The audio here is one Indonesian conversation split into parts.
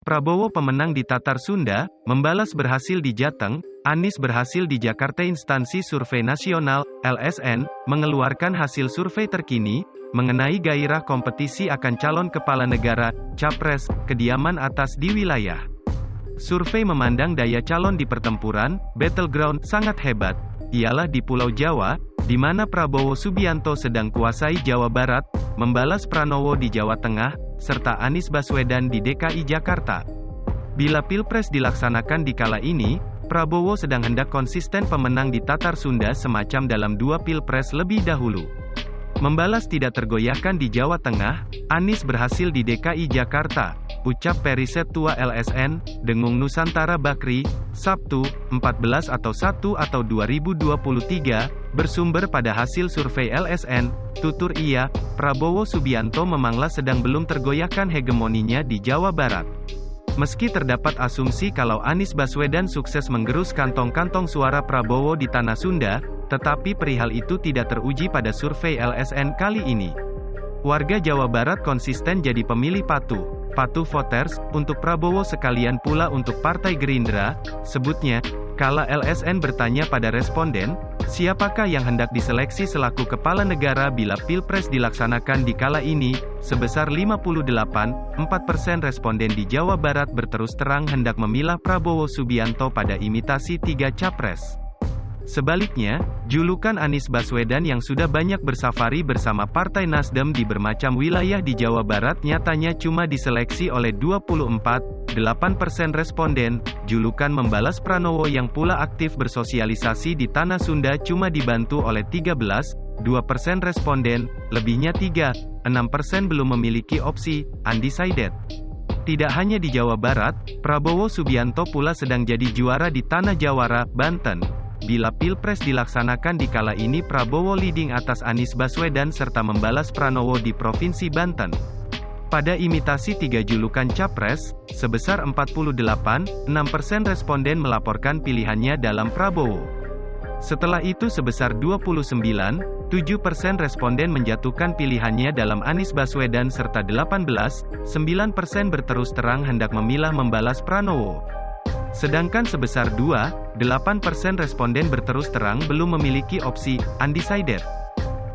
Prabowo pemenang di Tatar Sunda, membalas berhasil di Jateng, Anies berhasil di Jakarta. Instansi Survei Nasional, LSN, mengeluarkan hasil survei terkini, mengenai gairah kompetisi akan calon kepala negara, capres, kediaman atas di wilayah. Survei memandang daya calon di pertempuran, battleground, sangat hebat, ialah di Pulau Jawa, di mana Prabowo Subianto sedang kuasai Jawa Barat, membalas Pranowo di Jawa Tengah, serta Anies Baswedan di DKI Jakarta. Bila Pilpres dilaksanakan di kala ini, Prabowo sedang hendak konsisten pemenang di Tatar Sunda semacam dalam 2 Pilpres lebih dahulu. Membalas tidak tergoyahkan di Jawa Tengah, Anies berhasil di DKI Jakarta, ucap periset tua LSN, Dengung Nusantara Bakri, Sabtu, 14 atau 2023, bersumber pada hasil survei LSN, tutur ia, Prabowo Subianto memanglah sedang belum tergoyahkan hegemoninya di Jawa Barat. Meski terdapat asumsi kalau Anies Baswedan sukses menggerus kantong-kantong suara Prabowo di Tanah Sunda, tetapi perihal itu tidak teruji pada survei LSN kali ini. Warga Jawa Barat konsisten jadi pemilih patuh voters, untuk Prabowo sekalian pula untuk Partai Gerindra, sebutnya, kala LSN bertanya pada responden, siapakah yang hendak diseleksi selaku kepala negara bila Pilpres dilaksanakan di kala ini, sebesar 58,4% responden di Jawa Barat berterus terang hendak memilah Prabowo Subianto pada imitasi 3 capres. Sebaliknya, julukan Anies Baswedan yang sudah banyak bersafari bersama Partai Nasdem di bermacam wilayah di Jawa Barat nyatanya cuma diseleksi oleh 24,8% responden, julukan membalas Pranowo yang pula aktif bersosialisasi di Tanah Sunda cuma dibantu oleh 13,2% responden, lebihnya 3,6% belum memiliki opsi undecided. Tidak hanya di Jawa Barat, Prabowo Subianto pula sedang jadi juara di Tanah Jawara, Banten. Bila Pilpres dilaksanakan di kala ini Prabowo leading atas Anies Baswedan serta membalas Pranowo di Provinsi Banten. Pada imitasi 3 julukan capres, sebesar 48,6% responden melaporkan pilihannya dalam Prabowo. Setelah itu sebesar 29,7% responden menjatuhkan pilihannya dalam Anies Baswedan serta 18,9% berterus terang hendak memilah membalas Pranowo. Sedangkan sebesar 2,8% responden berterus terang belum memiliki opsi undecided.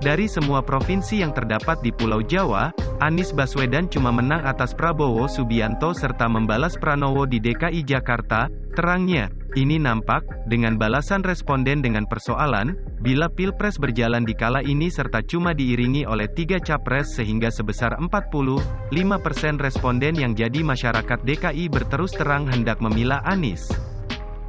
Dari semua provinsi yang terdapat di Pulau Jawa, Anies Baswedan cuma menang atas Prabowo Subianto serta membalas Pranowo di DKI Jakarta, terangnya. Ini nampak, dengan balasan responden dengan persoalan, bila Pilpres berjalan di kala ini serta cuma diiringi oleh 3 capres sehingga sebesar 45% responden yang jadi masyarakat DKI berterus terang hendak memilah Anies.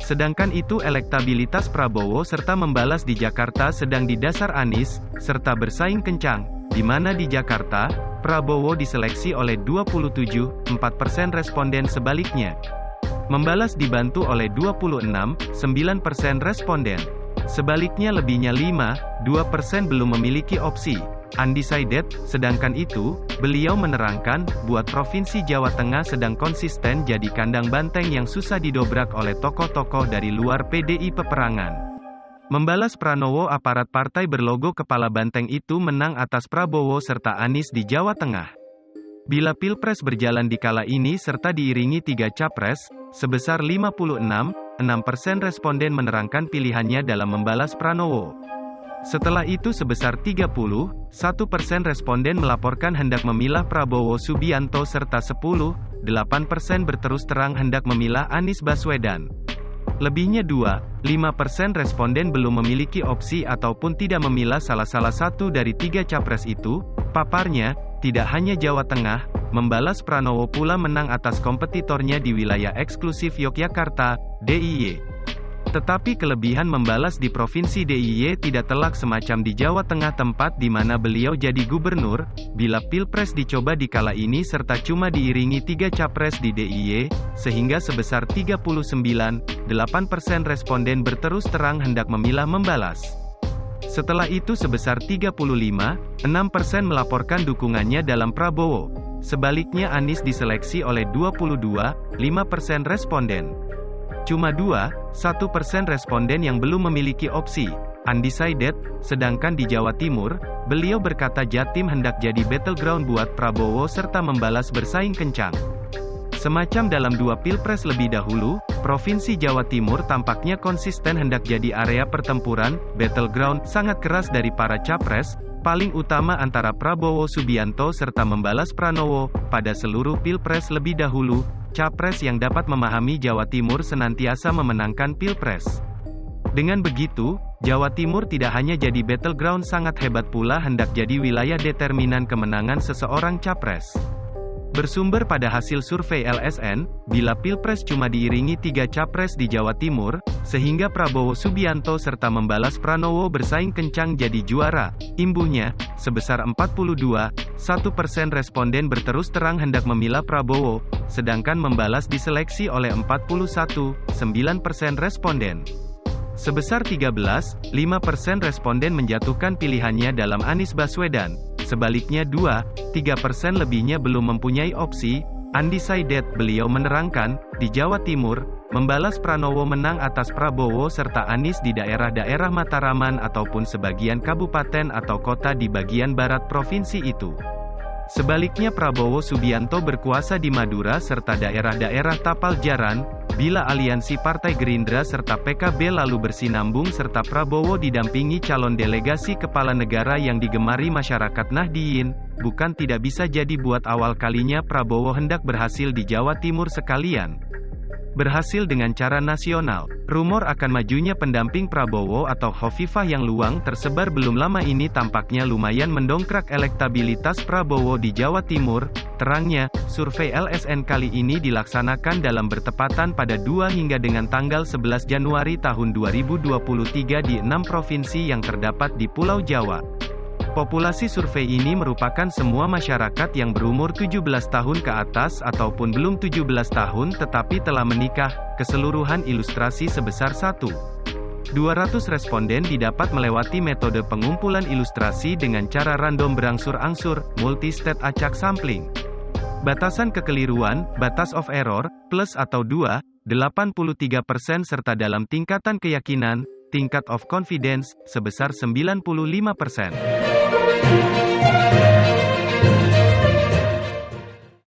Sedangkan itu elektabilitas Prabowo serta membalas di Jakarta sedang di dasar Anies, serta bersaing kencang, di mana di Jakarta, Prabowo diseleksi oleh 27,4% responden sebaliknya. Membalas dibantu oleh 26,9% responden. Sebaliknya lebihnya 5,2% belum memiliki opsi undecided, sedangkan itu, beliau menerangkan, buat Provinsi Jawa Tengah sedang konsisten jadi kandang banteng yang susah didobrak oleh tokoh-tokoh dari luar PDI peperangan. Membalas Pranowo aparat partai berlogo kepala banteng itu menang atas Prabowo serta Anies di Jawa Tengah. Bila Pilpres berjalan di kala ini serta diiringi 3 capres, sebesar 56,6% responden menerangkan pilihannya dalam membalas Pranowo. Setelah itu sebesar 31% responden melaporkan hendak memilah Prabowo Subianto serta 10,8% berterus terang hendak memilah Anies Baswedan. Lebihnya 2,5% responden belum memiliki opsi ataupun tidak memilah salah satu dari 3 capres itu, paparnya. Tidak hanya Jawa Tengah, membalas Pranowo pula menang atas kompetitornya di wilayah eksklusif Yogyakarta, DIY. Tetapi kelebihan membalas di Provinsi DIY tidak telak semacam di Jawa Tengah tempat di mana beliau jadi gubernur, bila Pilpres dicoba di kala ini serta cuma diiringi 3 capres di DIY, sehingga sebesar 39,8% responden berterus terang hendak memilah membalas. Setelah itu sebesar 35,6% melaporkan dukungannya dalam Prabowo. Sebaliknya Anies diseleksi oleh 22,5% responden. Cuma 2,1% responden yang belum memiliki opsi undecided, sedangkan di Jawa Timur, beliau berkata Jatim hendak jadi battleground buat Prabowo serta membalas bersaing kencang. Semacam dalam dua pilpres lebih dahulu, Provinsi Jawa Timur tampaknya konsisten hendak jadi area pertempuran, battleground, sangat keras dari para capres, paling utama antara Prabowo Subianto serta membalas Pranowo, pada seluruh pilpres lebih dahulu, capres yang dapat memahami Jawa Timur senantiasa memenangkan pilpres. Dengan begitu, Jawa Timur tidak hanya jadi battleground sangat hebat pula hendak jadi wilayah determinan kemenangan seseorang capres. Bersumber pada hasil survei LSN, bila pilpres cuma diiringi 3 capres di Jawa Timur, sehingga Prabowo Subianto serta membalas Pranowo bersaing kencang jadi juara, imbuhnya, sebesar 42,1% responden berterus terang hendak memilah Prabowo, sedangkan membalas diseleksi oleh 41,9% responden. Sebesar 13,5% responden menjatuhkan pilihannya dalam Anies Baswedan. Sebaliknya 2,3% lebihnya belum mempunyai opsi. Undecided, beliau menerangkan, di Jawa Timur, membalas Pranowo menang atas Prabowo serta Anies di daerah-daerah Mataraman ataupun sebagian kabupaten atau kota di bagian barat provinsi itu. Sebaliknya Prabowo Subianto berkuasa di Madura serta daerah-daerah Tapal Jaran, bila aliansi Partai Gerindra serta PKB lalu bersinambung serta Prabowo didampingi calon delegasi kepala negara yang digemari masyarakat Nahdliyin, bukan tidak bisa jadi buat awal kalinya Prabowo hendak berhasil di Jawa Timur sekalian. Berhasil dengan cara nasional. Rumor akan majunya pendamping Prabowo atau Khofifah yang luang tersebar belum lama ini tampaknya lumayan mendongkrak elektabilitas Prabowo di Jawa Timur. Terangnya, survei LSN kali ini dilaksanakan dalam bertepatan pada 2 hingga dengan tanggal 11 Januari tahun 2023 di 6 provinsi yang terdapat di Pulau Jawa. Populasi survei ini merupakan semua masyarakat yang berumur 17 tahun ke atas ataupun belum 17 tahun tetapi telah menikah, keseluruhan ilustrasi sebesar 1.200 responden didapat melewati metode pengumpulan ilustrasi dengan cara random berangsur-angsur, multi-state acak sampling. Batasan kekeliruan, batas of error, plus atau 2,83% serta dalam tingkatan keyakinan, tingkat of confidence, sebesar 95%.